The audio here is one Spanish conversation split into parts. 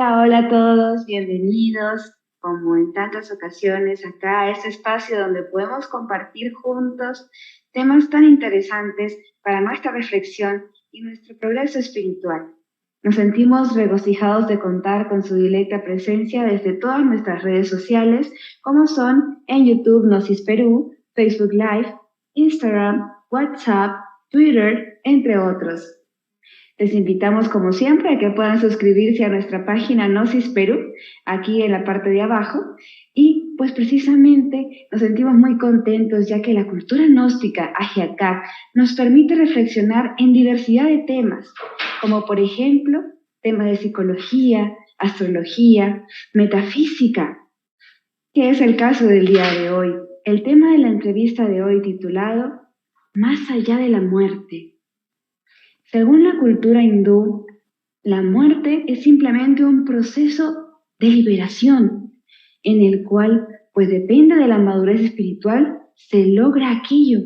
Hola, hola a todos, bienvenidos, como en tantas ocasiones, acá a este espacio donde podemos compartir juntos temas tan interesantes para nuestra reflexión y nuestro progreso espiritual. Nos sentimos regocijados de contar con su directa presencia desde todas nuestras redes sociales, como son en YouTube Gnosis Perú, Facebook Live, Instagram, WhatsApp, Twitter, entre otros. Les invitamos, como siempre, a que puedan suscribirse a nuestra página Gnosis Perú, aquí en la parte de abajo. Y pues precisamente nos sentimos muy contentos ya que la cultura gnóstica Ajiacat nos permite reflexionar en diversidad de temas, como por ejemplo temas de psicología, astrología, metafísica, que es el caso del día de hoy. El tema de la entrevista de hoy titulado Más allá de la muerte. Según la cultura hindú, la muerte es simplemente un proceso de liberación en el cual, pues depende de la madurez espiritual, se logra aquello.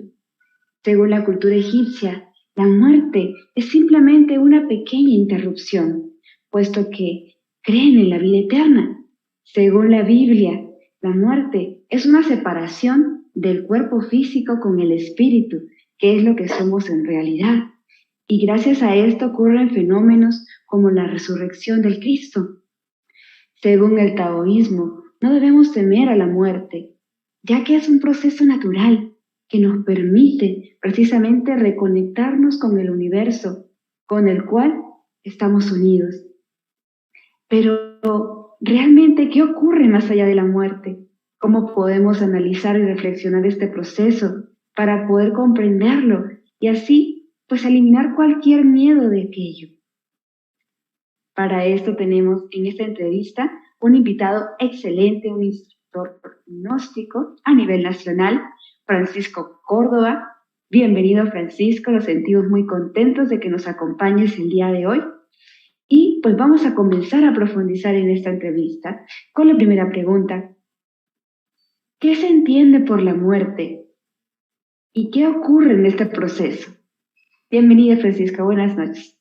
Según la cultura egipcia, la muerte es simplemente una pequeña interrupción, puesto que creen en la vida eterna. Según la Biblia, la muerte es una separación del cuerpo físico con el espíritu, que es lo que somos en realidad. Y gracias a esto ocurren fenómenos como la resurrección del Cristo. Según el taoísmo, no debemos temer a la muerte, ya que es un proceso natural que nos permite precisamente reconectarnos con el universo, con el cual estamos unidos. Pero, ¿realmente qué ocurre más allá de la muerte? ¿Cómo podemos analizar y reflexionar este proceso para poder comprenderlo y así, pues, eliminar cualquier miedo de aquello? Para esto tenemos en esta entrevista un invitado excelente, un instructor gnóstico a nivel nacional, Francisco Córdoba. Bienvenido, Francisco, nos sentimos muy contentos de que nos acompañes el día de hoy. Y pues vamos a comenzar a profundizar en esta entrevista con la primera pregunta. ¿Qué se entiende por la muerte? ¿Y qué ocurre en este proceso? Bienvenida, Francisca, buenas noches.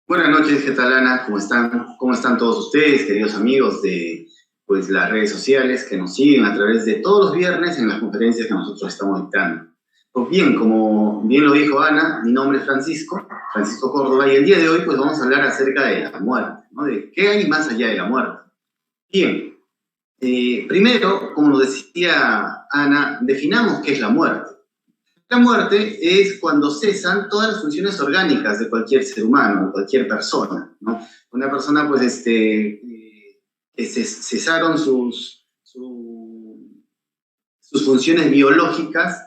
Buenas noches, ¿qué tal, Ana? ¿Cómo están? ¿Cómo están todos ustedes, queridos amigos de las redes sociales que nos siguen a través de todos los viernes en las conferencias que nosotros estamos dictando? Pues bien, como bien lo dijo Ana, mi nombre es Francisco Córdoba, y el día de hoy pues vamos a hablar acerca de la muerte, ¿no? De qué hay más allá de la muerte. Bien, primero, como nos decía Ana, definamos qué es la muerte. La muerte es cuando cesan todas las funciones orgánicas de cualquier ser humano, de cualquier persona, ¿no? Una persona, pues, cesaron sus funciones biológicas,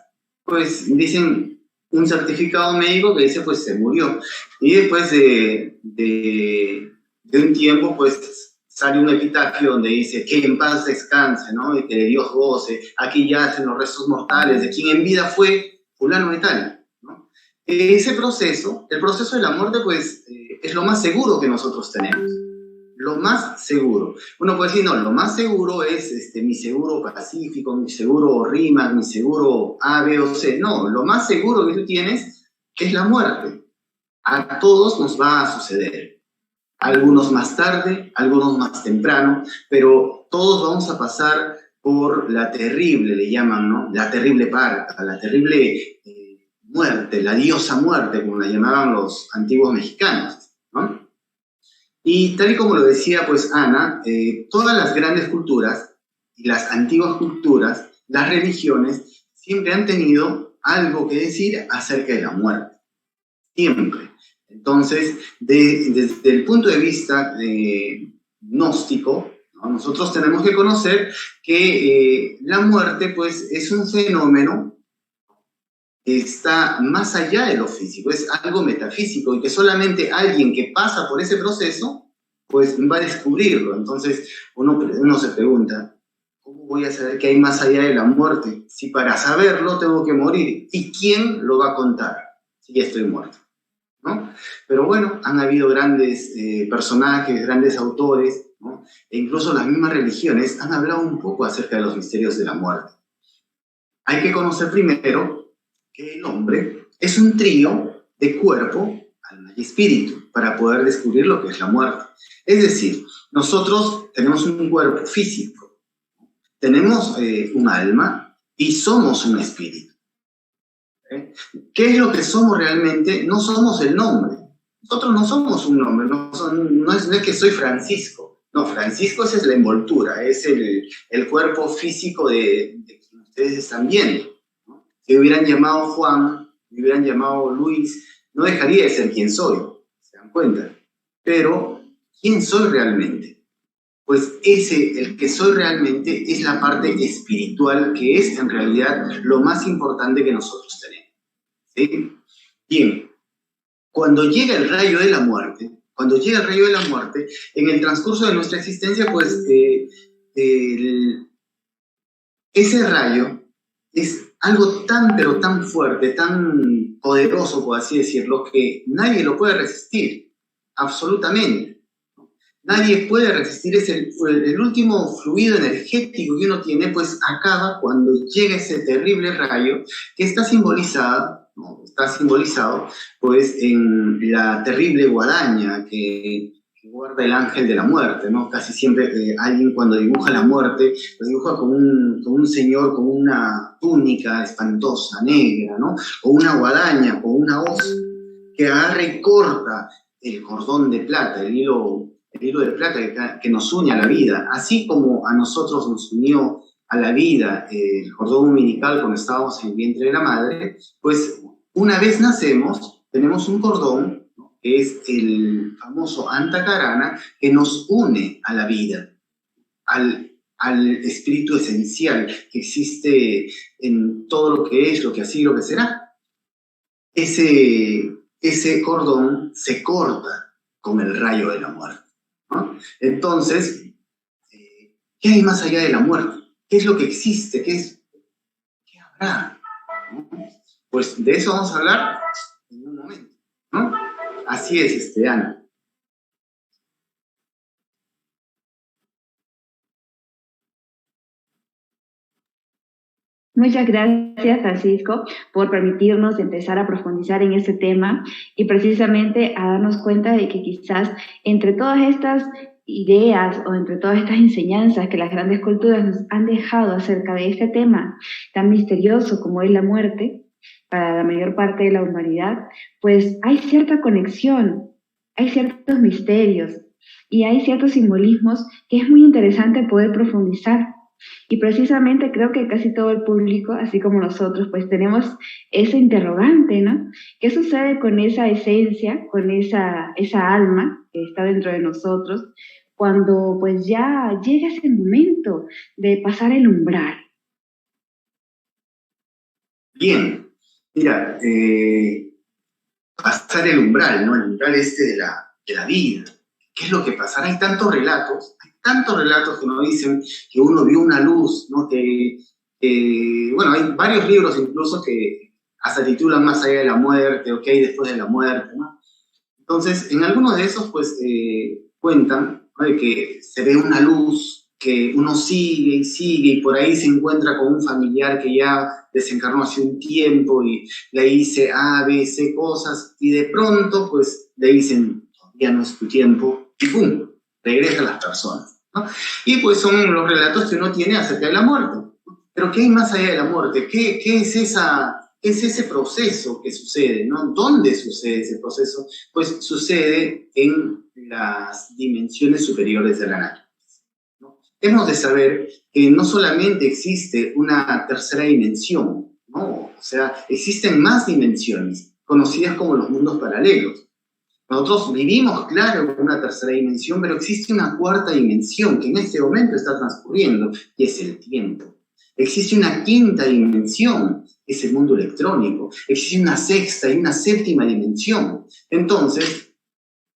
pues, dicen un certificado médico que dice, pues, se murió. Y después de un tiempo, pues, sale un epitafio donde dice que en paz descanse, ¿no? Y que Dios goce, aquí yacen los restos mortales de quien en vida fue fulano de tal, ¿no? Ese proceso, el proceso de la muerte, pues, es lo más seguro que nosotros tenemos. Lo más seguro. Uno puede decir, no, lo más seguro es mi seguro Pacífico, mi seguro RIMAC, mi seguro A, B o C. No, lo más seguro que tú tienes es la muerte. A todos nos va a suceder. Algunos más tarde, algunos más temprano, pero todos vamos a pasar por la terrible, le llaman, ¿no? La terrible parca, la terrible muerte, la diosa muerte, como la llamaban los antiguos mexicanos, ¿no? Y tal y como lo decía, pues, Ana, todas las grandes culturas y las antiguas culturas, las religiones, siempre han tenido algo que decir acerca de la muerte. Siempre. Entonces, desde el punto de vista gnóstico, ¿no? Nosotros tenemos que conocer que la muerte, pues, es un fenómeno que está más allá de lo físico, es algo metafísico y que solamente alguien que pasa por ese proceso, pues, va a descubrirlo. Entonces, uno se pregunta, ¿cómo voy a saber qué hay más allá de la muerte? Si para saberlo tengo que morir. ¿Y quién lo va a contar si ya estoy muerto? ¿No? Pero bueno, han habido grandes personajes, grandes autores, ¿no? E incluso las mismas religiones han hablado un poco acerca de los misterios de la muerte. Hay que conocer primero que el hombre es un trío de cuerpo, alma y espíritu para poder descubrir lo que es la muerte. Es decir, nosotros tenemos un cuerpo físico, tenemos un alma y somos un espíritu. ¿Qué es lo que somos realmente? No somos el nombre. Nosotros no somos un nombre, no es que soy Francisco. No, Francisco esa es la envoltura, es el cuerpo físico de quien ustedes están viendo, ¿no? Si me hubieran llamado Juan, me hubieran llamado Luis, no dejaría de ser quien soy, ¿se dan cuenta? Pero, ¿quién soy realmente? Pues el que soy realmente es la parte espiritual, que es en realidad lo más importante que nosotros tenemos. ¿Sí? Bien, cuando llega el rayo de la muerte, en el transcurso de nuestra existencia, pues ese rayo es algo tan, pero tan fuerte, tan poderoso, por así decirlo, que nadie lo puede resistir, absolutamente. Nadie puede resistir, es el último fluido energético que uno tiene, pues acaba cuando llega ese terrible rayo que está simbolizado, ¿no? Está simbolizado pues en la terrible guadaña que guarda el ángel de la muerte, ¿no? Casi siempre alguien cuando dibuja la muerte, lo dibuja con un señor con una túnica espantosa, negra, ¿no? O una guadaña, con una hoz que agarra y corta el cordón de plata, el hilo de plata que nos une a la vida, así como a nosotros nos unió a la vida el cordón umbilical cuando estábamos en el vientre de la madre, pues una vez nacemos, tenemos un cordón, ¿no? Que es el famoso Antakarana, que nos une a la vida, al espíritu esencial que existe en todo lo que es, lo que así, lo que será. Ese cordón se corta con el rayo de la muerte, ¿no? Entonces, ¿qué hay más allá de la muerte? ¿Qué es lo que existe? ¿Qué habrá? ¿No? Pues de eso vamos a hablar en un momento, ¿no? Así es, Ana. Muchas gracias, Francisco, por permitirnos empezar a profundizar en este tema y precisamente a darnos cuenta de que quizás entre todas estas ideas o entre todas estas enseñanzas que las grandes culturas nos han dejado acerca de este tema tan misterioso como es la muerte, para la mayor parte de la humanidad, pues hay cierta conexión, hay ciertos misterios y hay ciertos simbolismos que es muy interesante poder profundizar. Y precisamente creo que casi todo el público, así como nosotros, pues tenemos ese interrogante, ¿no? ¿Qué sucede con esa esencia, con esa alma que está dentro de nosotros, cuando pues ya llega ese momento de pasar el umbral? Bien, mira, pasar el umbral, ¿no? El umbral de la vida. ¿Qué es lo que pasa? Hay tantos relatos que nos dicen que uno vio una luz, ¿no? Bueno, hay varios libros incluso que hasta titulan Más allá de la muerte, o qué hay después de la muerte, ¿no? Entonces, en algunos de esos, pues, cuentan, ¿no? De que se ve una luz, que uno sigue y sigue, y por ahí se encuentra con un familiar que ya desencarnó hace un tiempo, y le dice A, B, C cosas, y de pronto, pues, le dicen, ya no es tu tiempo, y ¡pum!, regresan las personas, ¿no? Y pues son los relatos que uno tiene acerca de la muerte. Pero ¿qué hay más allá de la muerte? ¿Qué es ese proceso que sucede, ¿no? ¿Dónde sucede ese proceso? Pues sucede en las dimensiones superiores de la naturaleza, ¿no? Hemos de saber que no solamente existe una tercera dimensión, ¿no? O sea, existen más dimensiones, conocidas como los mundos paralelos. Nosotros vivimos, claro, en una tercera dimensión, pero existe una cuarta dimensión que en este momento está transcurriendo, y es el tiempo. Existe una quinta dimensión, es el mundo electrónico. Existe una sexta y una séptima dimensión. Entonces,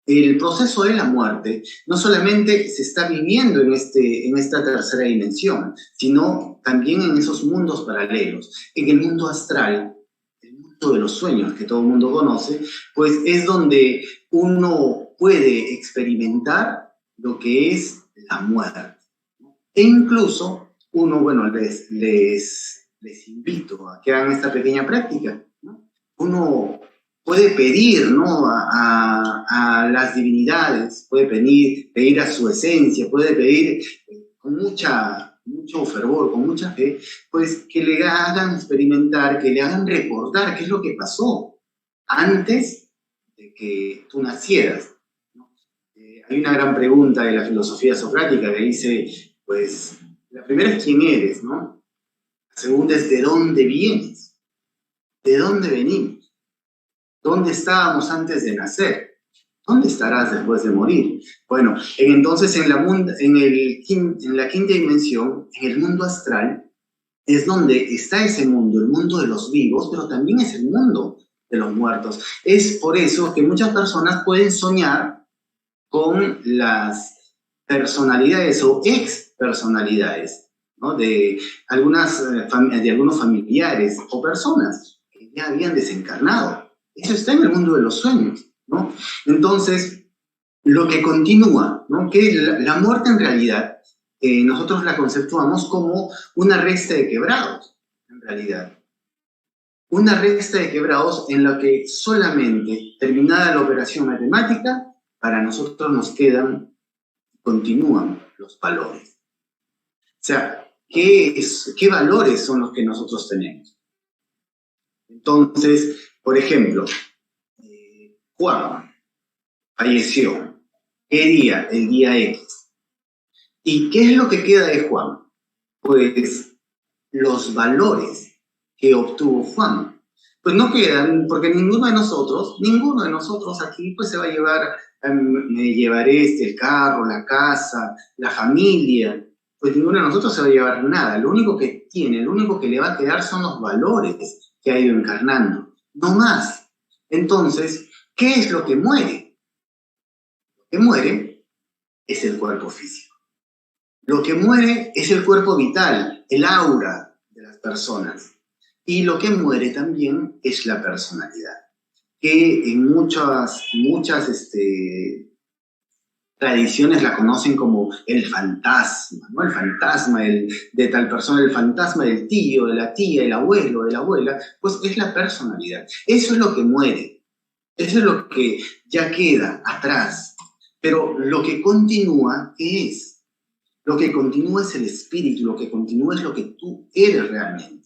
el proceso de la muerte no solamente se está viviendo en esta tercera dimensión, sino también en esos mundos paralelos. En el mundo astral, el mundo de los sueños que todo el mundo conoce, pues es donde uno puede experimentar lo que es la muerte. E incluso uno, bueno, les invito a que hagan esta pequeña práctica, ¿no? Uno puede pedir, ¿no? A las divinidades, puede pedir a su esencia, puede pedir con mucho fervor, con mucha fe, pues que le hagan experimentar, que le hagan recordar qué es lo que pasó antes de que tú nacieras, ¿no? Hay una gran pregunta de la filosofía socrática que dice, pues, la primera es quién eres, ¿no? La segunda es de dónde vienes, de dónde venimos, dónde estábamos antes de nacer. ¿Dónde estarás después de morir? Bueno, entonces en la quinta dimensión, en el mundo astral, es donde está ese mundo, el mundo de los vivos, pero también es el mundo de los muertos. Es por eso que muchas personas pueden soñar con las personalidades o ex-personalidades, ¿no? De algunos familiares o personas que ya habían desencarnado. Eso está en el mundo de los sueños, ¿no? Entonces, lo que continúa, ¿no? Que la muerte en realidad, nosotros la conceptuamos como una resta de quebrados, en realidad. Una resta de quebrados en la que solamente, terminada la operación matemática, para nosotros nos continúan los valores. O sea, ¿qué valores son los que nosotros tenemos? Entonces, por ejemplo, Juan falleció. ¿Qué día? El día X. ¿Y qué es lo que queda de Juan? Pues los valores que obtuvo Juan. Pues no quedan, porque ninguno de nosotros aquí pues se va a llevar, me llevaré el carro, la casa, la familia, pues ninguno de nosotros se va a llevar nada. Lo único que tiene, lo único que le va a quedar son los valores que ha ido encarnando, no más. Entonces, ¿qué es lo que muere? Lo que muere es el cuerpo físico. Lo que muere es el cuerpo vital, el aura de las personas. Y lo que muere también es la personalidad, que en muchas tradiciones la conocen como el fantasma, ¿no? El fantasma de tal persona, el fantasma del tío, de la tía, el abuelo, de la abuela, pues es la personalidad. Eso es lo que muere, eso es lo que ya queda atrás. Pero lo que continúa, ¿qué es? Lo que continúa es el espíritu, lo que continúa es lo que tú eres realmente.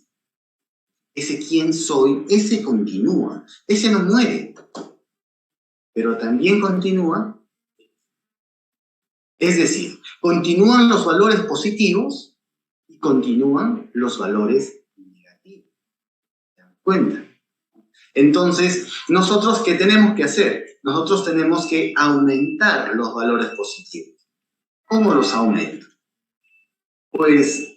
Ese quién soy, ese continúa, ese no muere, pero también continúa. Es decir, continúan los valores positivos y continúan los valores negativos. ¿Se dan cuenta? Entonces, ¿nosotros qué tenemos que hacer? Nosotros tenemos que aumentar los valores positivos. ¿Cómo los aumento? Pues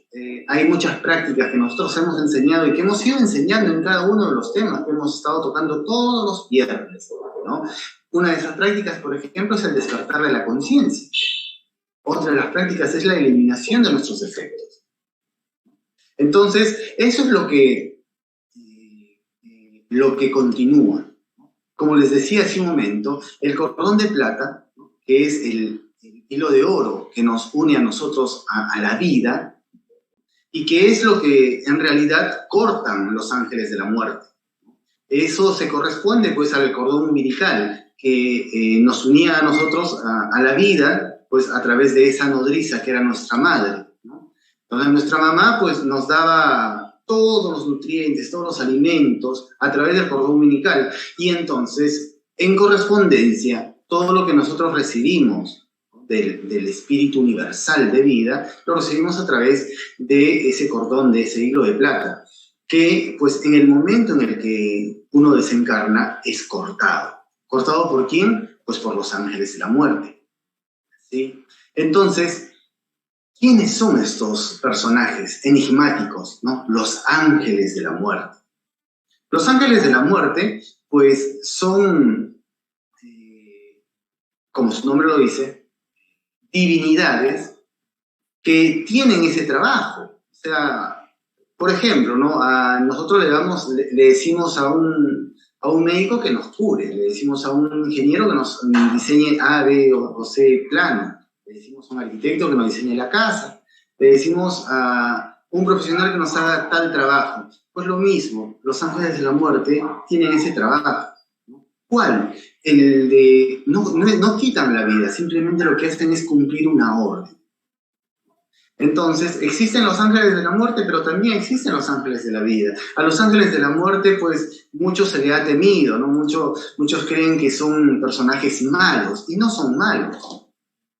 hay muchas prácticas que nosotros hemos enseñado y que hemos ido enseñando en cada uno de los temas que hemos estado tocando todos los viernes, ¿no? Una de esas prácticas, por ejemplo, es el despertar de la conciencia. Otra de las prácticas es la eliminación de nuestros efectos. Entonces, eso es lo que continúa. Como les decía hace un momento, el cordón de plata, ¿no? Que es el hilo de oro que nos une a nosotros a la vida, y que es lo que en realidad cortan los ángeles de la muerte. Eso se corresponde pues al cordón umbilical que nos unía a nosotros a la vida, pues a través de esa nodriza que era nuestra madre, ¿no? Entonces nuestra mamá pues nos daba todos los nutrientes, todos los alimentos a través del cordón umbilical, y entonces en correspondencia todo lo que nosotros recibimos del espíritu universal de vida, lo recibimos a través de ese cordón, de ese hilo de plata, que pues en el momento en el que uno desencarna es cortado. ¿Cortado por quién? Pues por los ángeles de la muerte, ¿sí? Entonces, ¿quiénes son estos personajes enigmáticos, ¿no? Los ángeles de la muerte. Los ángeles de la muerte, pues son, como su nombre lo dice, divinidades que tienen ese trabajo. O sea, por ejemplo, ¿no? Nosotros le decimos a un médico que nos cure, le decimos a un ingeniero que nos diseñe A, B o C plano, le decimos a un arquitecto que nos diseñe la casa, le decimos a un profesional que nos haga tal trabajo. Pues lo mismo, los ángeles de la muerte tienen ese trabajo. ¿Cuál? El de, no quitan la vida, simplemente lo que hacen es cumplir una orden. Entonces, existen los ángeles de la muerte, pero también existen los ángeles de la vida. A los ángeles de la muerte, pues, mucho se le ha temido, ¿no? Muchos creen que son personajes malos, y no son malos.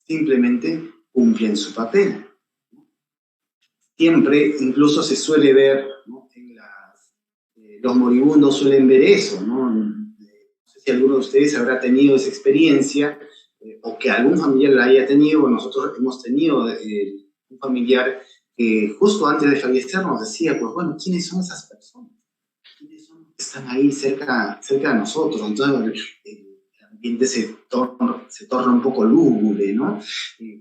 Simplemente cumplen su papel. Siempre, incluso se suele ver, ¿no? Los moribundos suelen ver eso, ¿no? No sé si alguno de ustedes habrá tenido esa experiencia, o que algún familiar la haya tenido, o nosotros hemos tenido un familiar que justo antes de fallecer nos decía, pues bueno, ¿quiénes son esas personas? ¿Quiénes son los que están ahí cerca de nosotros? Entonces el ambiente se torna un poco lúgubre, ¿no?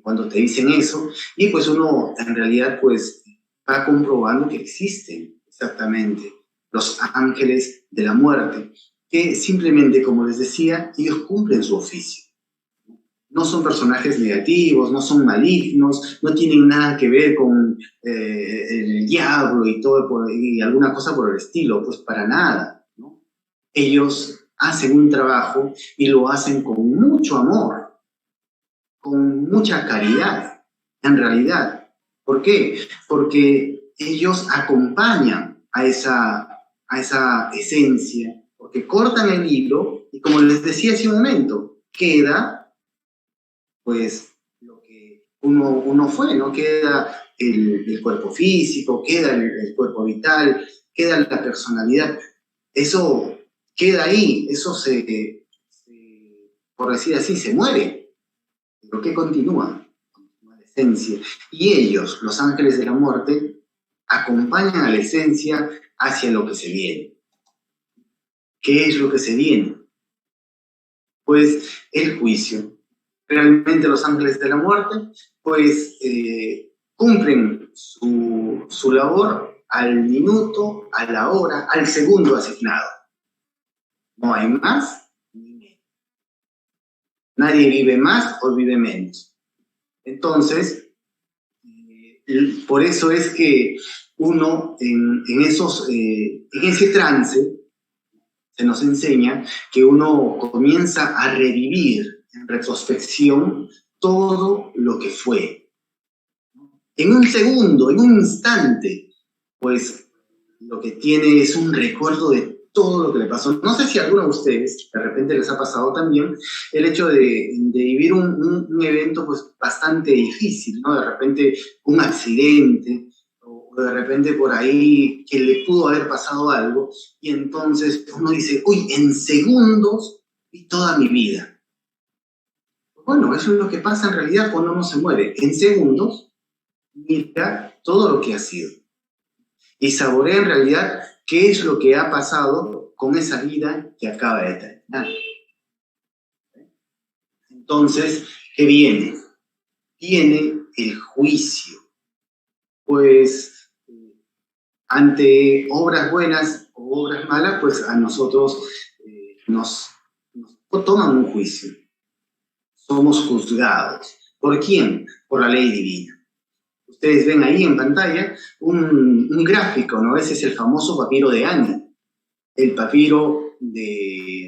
Cuando te dicen eso, y pues uno en realidad pues va comprobando que existen exactamente los ángeles de la muerte, que simplemente, como les decía, ellos cumplen su oficio. No son personajes negativos, no son malignos, no tienen nada que ver con el diablo y todo y alguna cosa por el estilo, pues para nada, ¿no? Ellos hacen un trabajo y lo hacen con mucho amor, con mucha caridad, en realidad. ¿Por qué? Porque ellos acompañan a esa esencia, porque cortan el hilo y, como les decía hace un momento, queda pues lo que uno fue, ¿no? Queda el cuerpo físico, queda el cuerpo vital, queda la personalidad. Eso queda ahí, eso por decir así, se muere. Pero ¿qué continúa? Continúa la esencia. Y ellos, los ángeles de la muerte, acompañan a la esencia hacia lo que se viene. ¿Qué es lo que se viene? Pues el juicio. Realmente los ángeles de la muerte, pues cumplen su labor al minuto, a la hora, al segundo asignado. No hay más ni menos. Nadie vive más o vive menos. Entonces, por eso es que uno en ese trance se nos enseña que uno comienza a revivir en retrospección todo lo que fue. En un segundo, en un instante, pues lo que tiene es un recuerdo de todo lo que le pasó. No sé si a alguno de ustedes, de repente les ha pasado también, el hecho de vivir un evento pues bastante difícil, ¿no? De repente un accidente, o de repente por ahí que le pudo haber pasado algo, y entonces uno dice, uy, en segundos vi toda mi vida. Bueno, eso es lo que pasa en realidad cuando uno se muere. En segundos, mira todo lo que ha sido. Y saborea en realidad qué es lo que ha pasado con esa vida que acaba de terminar. Entonces, ¿qué viene? Viene el juicio. Pues, ante obras buenas o obras malas, pues a nosotros nos toman un juicio. Somos juzgados. ¿Por quién? Por la ley divina. Ustedes ven ahí en pantalla un gráfico, ¿no? Ese es el famoso papiro de Ani. El papiro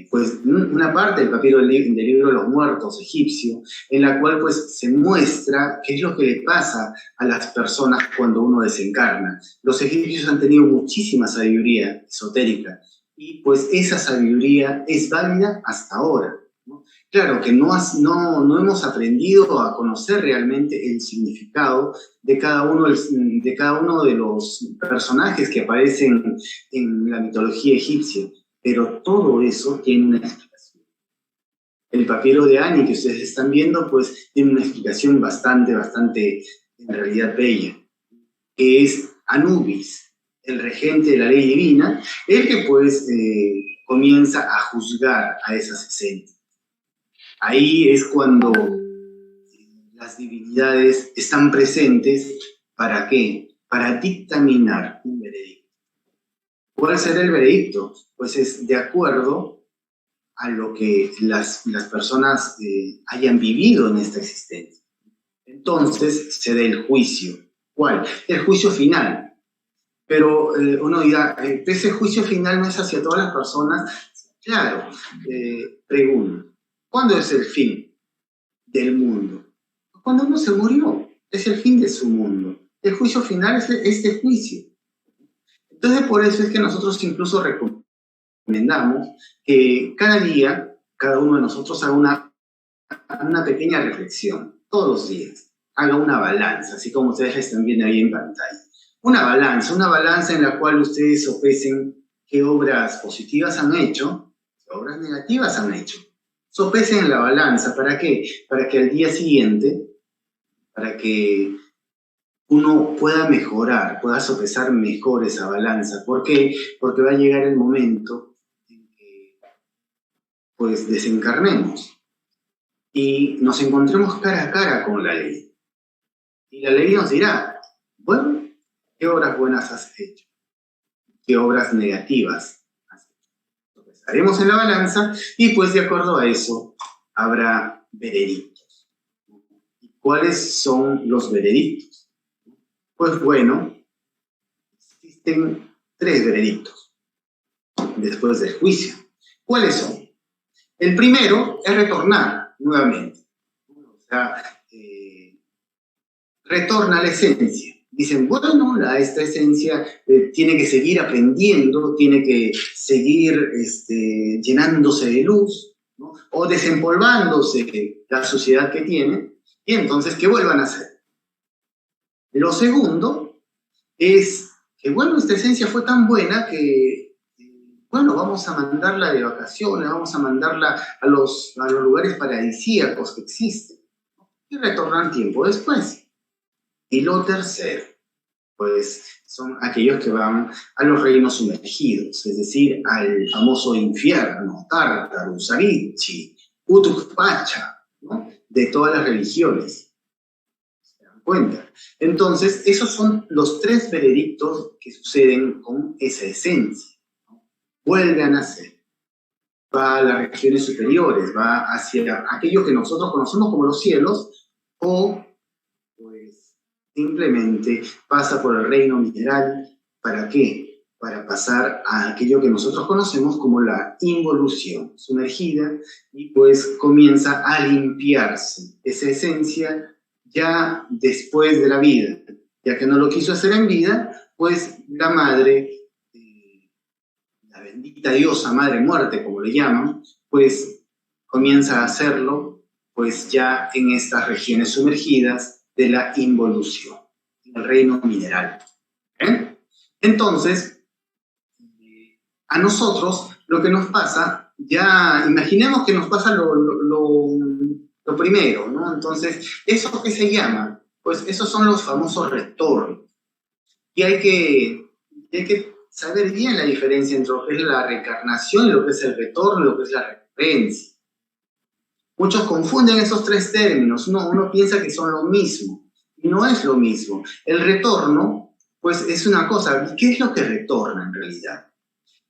pues, una parte del papiro del libro de los muertos egipcio, en la cual, pues, se muestra qué es lo que le pasa a las personas cuando uno desencarna. Los egipcios han tenido muchísima sabiduría esotérica, y, pues, esa sabiduría es válida hasta ahora, ¿no? Claro que no hemos aprendido a conocer realmente el significado de cada uno de los personajes que aparecen en la mitología egipcia, pero todo eso tiene una explicación. El papiro de Ani que ustedes están viendo, pues tiene una explicación bastante, en realidad bella, que es Anubis, el regente de la ley divina, el que pues comienza a juzgar a esas esencias. Ahí es cuando las divinidades están presentes. ¿Para qué? Para dictaminar un veredicto. ¿Cuál será el veredicto? Pues es de acuerdo a lo que las personas hayan vivido en esta existencia. Entonces se da el juicio. ¿Cuál? El juicio final. Pero uno dirá, ese juicio final no es hacia todas las personas. Claro, pregunto, ¿cuándo es el fin del mundo? Cuando uno se murió, es el fin de su mundo. El juicio final es este juicio. Entonces, por eso es que nosotros incluso recomendamos que cada día, cada uno de nosotros haga una pequeña reflexión, todos los días. Haga una balanza, así como ustedes están viendo ahí en pantalla. Una balanza en la cual ustedes sopesen qué obras positivas han hecho, qué obras negativas han hecho. Sopesen en la balanza, ¿para qué? Para que al día siguiente, para que uno pueda mejorar, pueda sopesar mejor esa balanza. ¿Por qué? Porque va a llegar el momento en que pues desencarnemos y nos encontremos cara a cara con la ley. Y la ley nos dirá, bueno, ¿qué obras buenas has hecho? ¿Qué obras negativas has hecho? Sopesaremos en la balanza y pues de acuerdo a eso habrá veredictos. ¿Y cuáles son los veredictos? Pues bueno, existen 3 veredictos después del juicio. ¿Cuáles son? El primero es retornar nuevamente. O sea, retorna a la esencia. Dicen, bueno, esta esencia tiene que seguir aprendiendo, tiene que seguir llenándose de luz, ¿no? O desempolvándose la suciedad que tiene, y entonces que vuelvan a hacer. Lo segundo es que, bueno, esta esencia fue tan buena que, bueno, vamos a mandarla de vacaciones, vamos a mandarla a los lugares paradisíacos que existen, y retornan tiempo después. Y lo tercero, pues, son aquellos que van a los reinos sumergidos, es decir, al famoso infierno, Tártaro, Usarichi, Utukpacha, ¿no? De todas las religiones. ¿Se dan cuenta? Entonces, esos son los 3 veredictos que suceden con esa esencia, ¿no? Vuelve a nacer, va a las regiones superiores, va hacia aquello que nosotros conocemos como los cielos, o pues simplemente pasa por el reino mineral. ¿Para qué? Para pasar a aquello que nosotros conocemos como la involución, sumergida, y pues comienza a limpiarse esa esencia ya después de la vida. Ya que no lo quiso hacer en vida, pues la madre, la bendita diosa madre muerte, como le llaman, pues comienza a hacerlo pues ya en estas regiones sumergidas de la involución, en el reino mineral. Entonces, a nosotros lo que nos pasa, ya imaginemos que nos pasa lo primero, ¿no? Entonces, ¿eso qué se llama? Pues esos son los famosos retornos. Y hay que saber bien la diferencia entre lo que es la reencarnación y lo que es el retorno y lo que es la recurrencia. Muchos confunden esos 3 términos, uno piensa que son lo mismo, y no es lo mismo. El retorno, pues es una cosa, ¿qué es lo que retorna en realidad?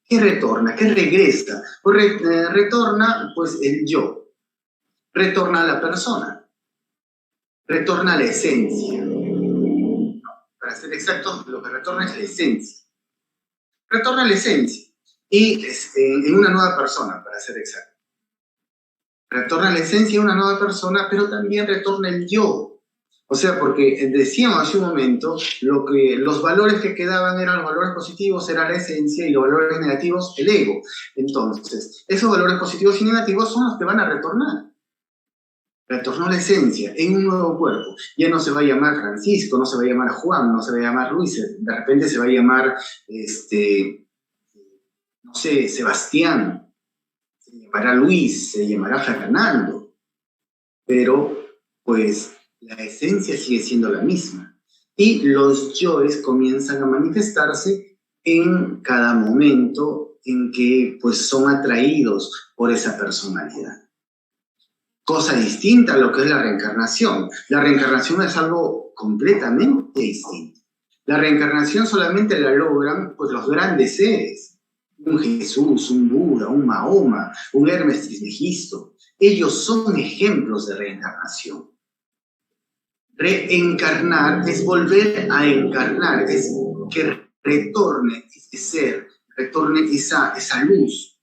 ¿Qué retorna? ¿Qué regresa? Pues retorna, pues, el yo, retorna a la persona, retorna a la esencia. Para ser exactos, lo que retorna es la esencia. Retorna a la esencia, y en una nueva persona, para ser exacto. Retorna la esencia de una nueva persona, pero también retorna el yo. O sea, porque decíamos hace un momento, los valores que quedaban eran los valores positivos, era la esencia, y los valores negativos, el ego. Entonces, esos valores positivos y negativos son los que van a retornar. Retornó la esencia en un nuevo cuerpo. Ya no se va a llamar Francisco, no se va a llamar Juan, no se va a llamar Luis, de repente se va a llamar, no sé, Sebastián. Se llamará Luis, se llamará Fernando, pero pues la esencia sigue siendo la misma. Y los yoes comienzan a manifestarse en cada momento en que pues son atraídos por esa personalidad. Cosa distinta a lo que es la reencarnación. La reencarnación es algo completamente distinto. La reencarnación solamente la logran pues los grandes seres. Un Jesús, un Buda, un Mahoma, un Hermes Trismegisto. Ellos son ejemplos de reencarnación. Reencarnar es volver a encarnar, es que retorne ese ser, retorne esa luz.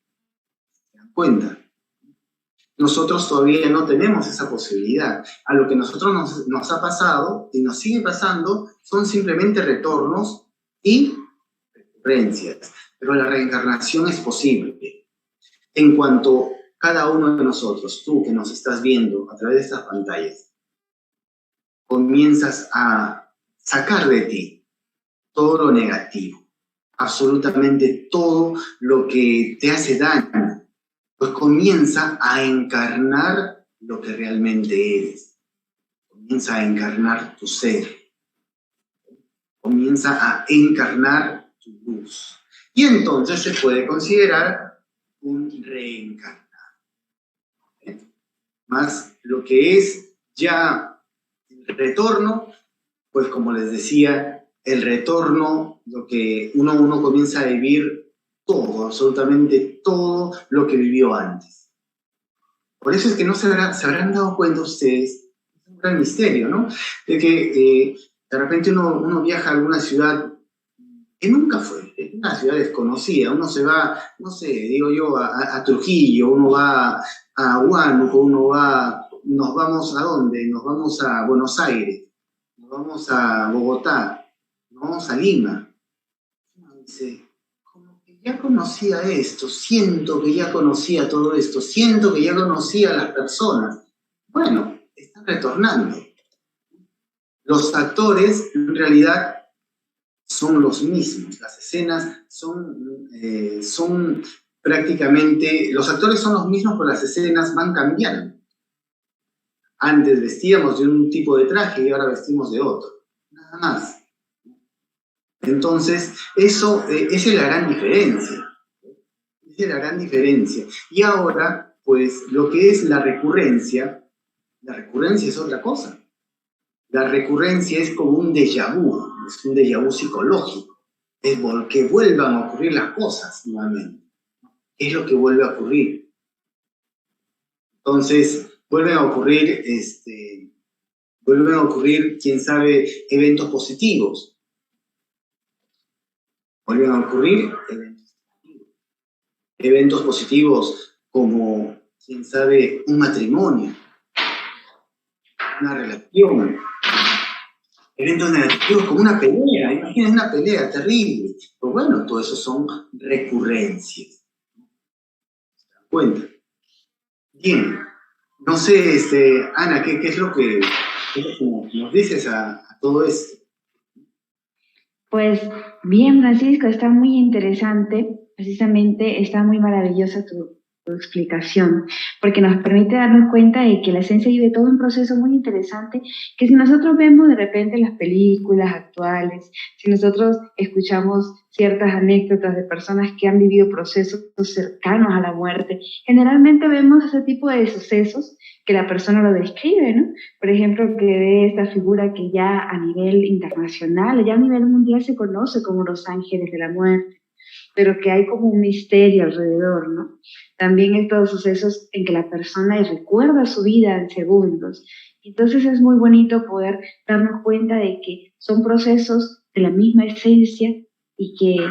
cuenta. Nosotros todavía no tenemos esa posibilidad. A lo que nosotros nos ha pasado y nos sigue pasando son simplemente retornos y recurrencias. Pero la reencarnación es posible. En cuanto cada uno de nosotros, tú que nos estás viendo a través de estas pantallas, comienzas a sacar de ti todo lo negativo, absolutamente todo lo que te hace daño, pues comienza a encarnar lo que realmente eres. Comienza a encarnar tu ser. Comienza a encarnar tu luz. Y entonces se puede considerar un reencarnado. Más lo que es ya el retorno, pues como les decía, el retorno, lo que uno comienza a vivir todo, absolutamente todo lo que vivió antes. Por eso es que no se habrán dado cuenta ustedes, es un gran misterio, ¿no? De que de repente uno viaja a alguna ciudad que nunca fue, una ciudad desconocida, uno se va, no sé, digo yo, a Trujillo, uno va a Huánuco, nos vamos ¿a dónde? Nos vamos a Buenos Aires, nos vamos a Bogotá, nos vamos a Lima. Uno dice, ya conocía esto, siento que ya conocía todo esto, siento que ya conocía a las personas. Bueno, están retornando. Los actores, en realidad, son los mismos. Las escenas son prácticamente... Los actores son los mismos, pero las escenas van cambiando. Antes vestíamos de un tipo de traje y ahora vestimos de otro. Nada más. Entonces, esa es la gran diferencia. Esa es la gran diferencia. Y ahora, pues, lo que es la recurrencia es otra cosa. La recurrencia es como un déjà vu, es un déjà vu psicológico. Es que vuelvan a ocurrir las cosas nuevamente. Es lo que vuelve a ocurrir. Entonces, vuelven a ocurrir, quién sabe, eventos positivos. Vuelven a ocurrir eventos positivos como, quién sabe, un matrimonio, una relación, eventos negativos como una pelea, imagínense una pelea terrible. Pues bueno, todo eso son recurrencias. ¿Se dan cuenta? Bien, no sé, Ana, ¿qué es lo que nos dices a todo esto? Pues bien, Francisco, está muy interesante, precisamente está muy maravillosa tu explicación, porque nos permite darnos cuenta de que la esencia vive todo un proceso muy interesante, que si nosotros vemos de repente las películas actuales, si nosotros escuchamos ciertas anécdotas de personas que han vivido procesos cercanos a la muerte, generalmente vemos ese tipo de sucesos que la persona lo describe, ¿no? Por ejemplo, que ve esta figura que ya a nivel internacional, ya a nivel mundial se conoce como los ángeles de la muerte, pero que hay como un misterio alrededor, ¿no? También estos sucesos en que la persona recuerda su vida en segundos. Entonces es muy bonito poder darnos cuenta de que son procesos de la misma esencia y que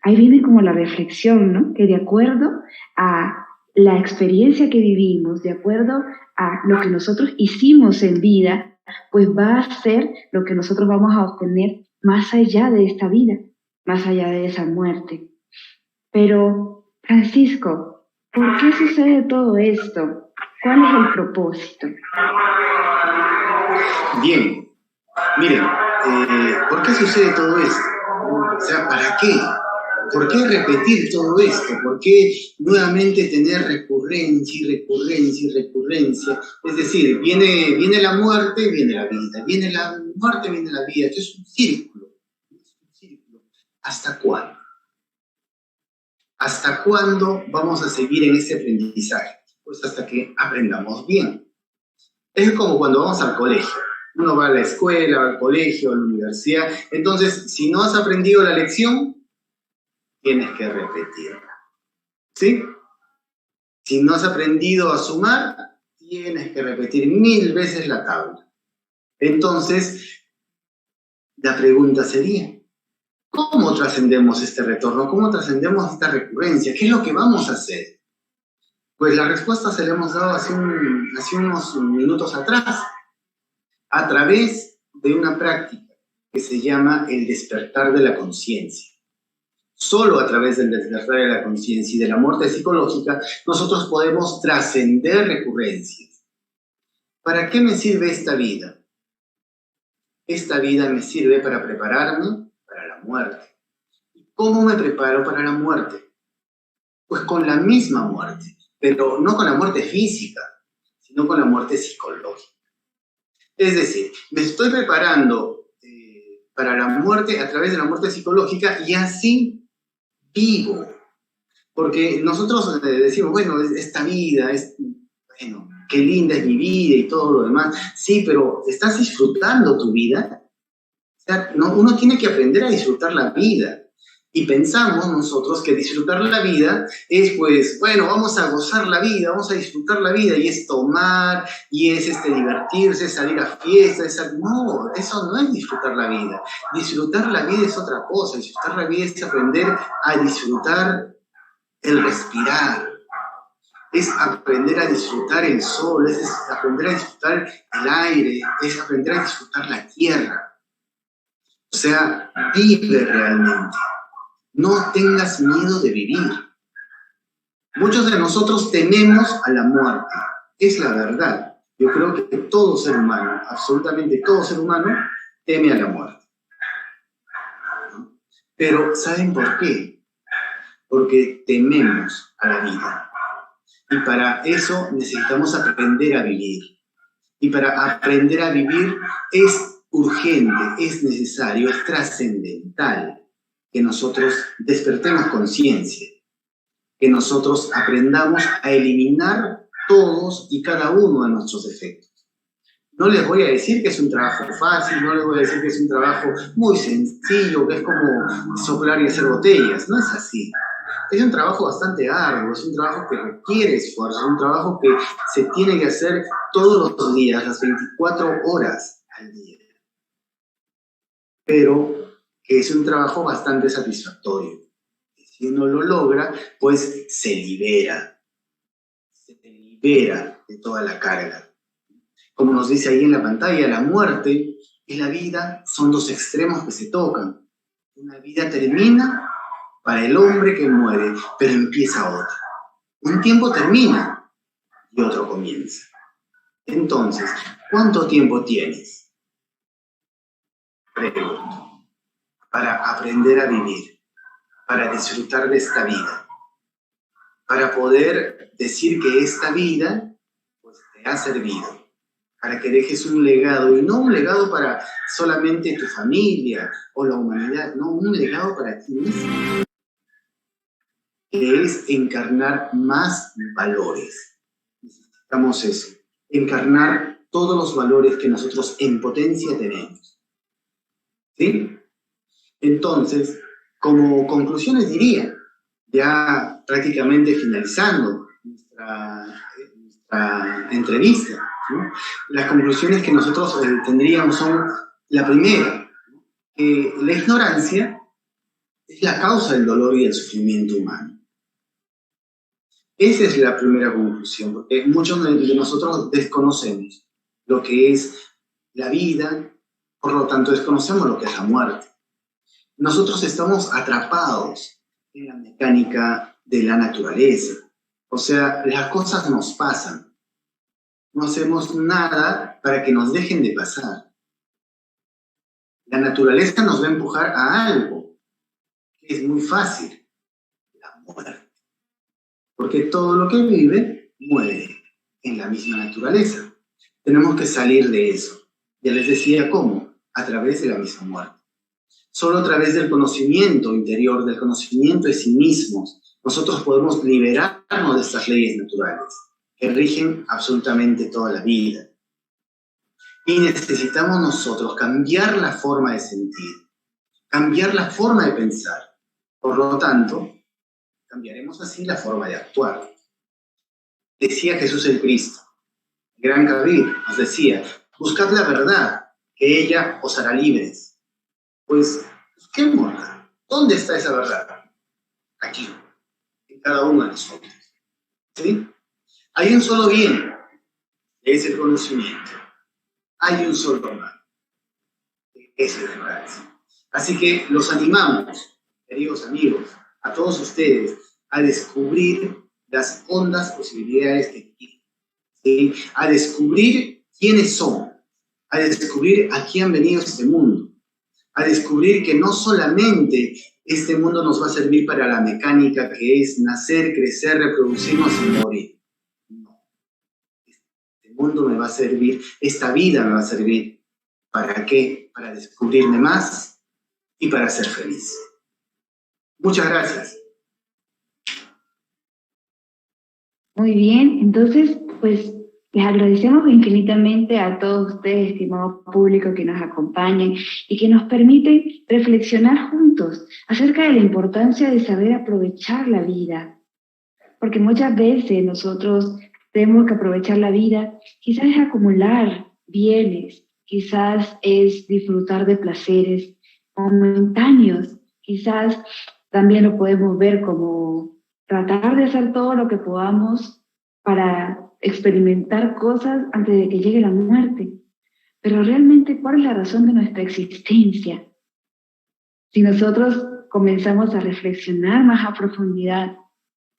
ahí viene como la reflexión, ¿no? Que de acuerdo a la experiencia que vivimos, de acuerdo a lo que nosotros hicimos en vida, pues va a ser lo que nosotros vamos a obtener más allá de esta vida, más allá de esa muerte. Pero, Francisco, ¿por qué sucede todo esto? ¿Cuál es el propósito? Bien, miren, ¿por qué sucede todo esto? O sea, ¿para qué? ¿Por qué repetir todo esto? ¿Por qué nuevamente tener recurrencia y recurrencia y recurrencia? Es decir, viene la muerte, viene la vida. Viene la muerte, viene la vida. Esto es un círculo. ¿Hasta cuándo? ¿Hasta cuándo vamos a seguir en este aprendizaje? Pues hasta que aprendamos bien. Es como cuando vamos al colegio. Uno va a la escuela, al colegio, a la universidad. Entonces, si no has aprendido la lección, tienes que repetirla. ¿Sí? Si no has aprendido a sumar, tienes que repetir 1000 veces la tabla. Entonces, la pregunta sería, ¿cómo trascendemos este retorno? ¿Cómo trascendemos esta recurrencia? ¿Qué es lo que vamos a hacer? Pues la respuesta se la hemos dado hace unos minutos atrás, a través de una práctica que se llama el despertar de la conciencia. Solo a través del despertar de la conciencia y de la muerte psicológica, nosotros podemos trascender recurrencias. ¿Para qué me sirve esta vida? Esta vida me sirve para prepararme para la muerte. ¿Cómo me preparo para la muerte? Pues con la misma muerte, pero no con la muerte física, sino con la muerte psicológica. Es decir, me estoy preparando para la muerte a través de la muerte psicológica y así vivo. Porque nosotros decimos, bueno, esta vida, bueno, qué linda es mi vida y todo lo demás. Sí, pero ¿estás disfrutando tu vida? O sea, uno tiene que aprender a disfrutar la vida. Y pensamos nosotros que disfrutar la vida es, pues, bueno, vamos a gozar la vida, vamos a disfrutar la vida, y es tomar, y es divertirse, salir a fiestas. No, eso no es disfrutar la vida. Disfrutar la vida es otra cosa. Disfrutar la vida es aprender a disfrutar el respirar, es aprender a disfrutar el sol, es aprender a disfrutar el aire, es aprender a disfrutar la tierra. O sea, vive realmente. No tengas miedo de vivir. Muchos de nosotros tememos a la muerte. Es la verdad. Yo creo que todo ser humano, absolutamente todo ser humano, teme a la muerte. Pero ¿saben por qué? Porque tememos a la vida. Y para eso necesitamos aprender a vivir. Y para aprender a vivir es urgente, es necesario, es trascendental que nosotros despertemos conciencia, que nosotros aprendamos a eliminar todos y cada uno de nuestros defectos. No les voy a decir que es un trabajo fácil, no les voy a decir que es un trabajo muy sencillo, que es como soplar y hacer botellas. No es así. Es un trabajo bastante arduo, es un trabajo que requiere esfuerzo, es un trabajo que se tiene que hacer todos los días, las 24 horas al día. Pero que es un trabajo bastante satisfactorio. Si uno lo logra, pues se libera de toda la carga. Como nos dice ahí en la pantalla, la muerte y la vida son dos extremos que se tocan. Una vida termina para el hombre que muere, pero empieza otra. Un tiempo termina y otro comienza. Entonces, ¿cuánto tiempo tienes? Pregunto. Para aprender a vivir, para disfrutar de esta vida, para poder decir que esta vida pues, te ha servido, para que dejes un legado, y no un legado para solamente tu familia o la humanidad, no, un legado para ti mismo, que es encarnar más valores. Necesitamos eso, encarnar todos los valores que nosotros en potencia tenemos. ¿Sí? Entonces, como conclusiones diría, ya prácticamente finalizando nuestra entrevista, ¿no? Las conclusiones que nosotros tendríamos son, la primera, que la ignorancia es la causa del dolor y del sufrimiento humano. Esa es la primera conclusión, porque muchos de nosotros desconocemos lo que es la vida, por lo tanto desconocemos lo que es la muerte. Nosotros estamos atrapados en la mecánica de la naturaleza. O sea, las cosas nos pasan. No hacemos nada para que nos dejen de pasar. La naturaleza nos va a empujar a algo que es muy fácil, la muerte. Porque todo lo que vive muere en la misma naturaleza. Tenemos que salir de eso. Ya les decía cómo, a través de la misma muerte. Solo a través del conocimiento interior, del conocimiento de sí mismos, nosotros podemos liberarnos de estas leyes naturales que rigen absolutamente toda la vida. Y necesitamos nosotros cambiar la forma de sentir, cambiar la forma de pensar. Por lo tanto, cambiaremos así la forma de actuar. Decía Jesús el Cristo, el gran Kabir nos decía, buscad la verdad, que ella os hará libres. Pues, busquémosla. ¿Dónde está esa verdad? Aquí, en cada uno de nosotros. ¿Sí? Hay un solo bien, es el conocimiento. Hay un solo mal, es el balance. Así que los animamos, queridos amigos, a todos ustedes, a descubrir las hondas posibilidades que tienen, ¿sí? A descubrir quiénes son, a descubrir a quién han venido a este mundo, a descubrir que no solamente este mundo nos va a servir para la mecánica que es nacer, crecer, reproducirnos y morir. No. Este mundo me va a servir, esta vida me va a servir. ¿Para qué? Para descubrirme más y para ser feliz. Muchas gracias. Muy bien, entonces, pues les agradecemos infinitamente a todos ustedes, estimado público, que nos acompañan y que nos permiten reflexionar juntos acerca de la importancia de saber aprovechar la vida. Porque muchas veces nosotros tenemos que aprovechar la vida, quizás es acumular bienes, quizás es disfrutar de placeres momentáneos, quizás también lo podemos ver como tratar de hacer todo lo que podamos para experimentar cosas antes de que llegue la muerte. Pero realmente, ¿cuál es la razón de nuestra existencia? Si nosotros comenzamos a reflexionar más a profundidad,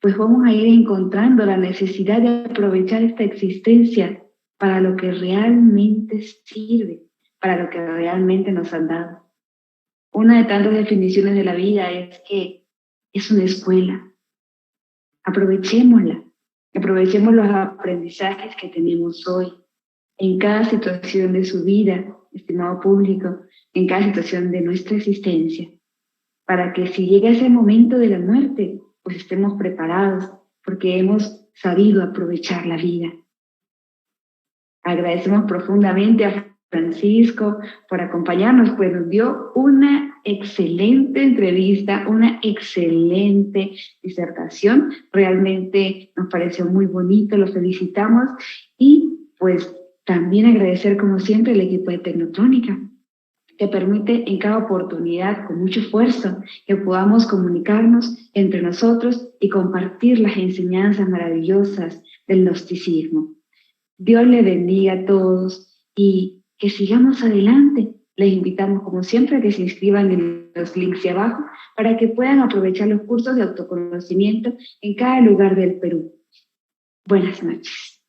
pues vamos a ir encontrando la necesidad de aprovechar esta existencia para lo que realmente sirve, para lo que realmente nos han dado. Una de tantas definiciones de la vida es que es una escuela. Aprovechémosla, aprovechemos los aprendizajes que tenemos hoy, en cada situación de su vida, estimado público, en cada situación de nuestra existencia, para que si llega ese momento de la muerte, pues estemos preparados, porque hemos sabido aprovechar la vida. Agradecemos profundamente a Francisco por acompañarnos, pues nos dio una excelente entrevista, una excelente disertación. Realmente nos pareció muy bonito, lo felicitamos y pues también agradecer como siempre al equipo de Tecnotrónica, que permite en cada oportunidad, con mucho esfuerzo, que podamos comunicarnos entre nosotros y compartir las enseñanzas maravillosas del gnosticismo. Dios le bendiga a todos y que sigamos adelante. Les invitamos, como siempre, a que se inscriban en los links de abajo para que puedan aprovechar los cursos de autoconocimiento en cada lugar del Perú. Buenas noches.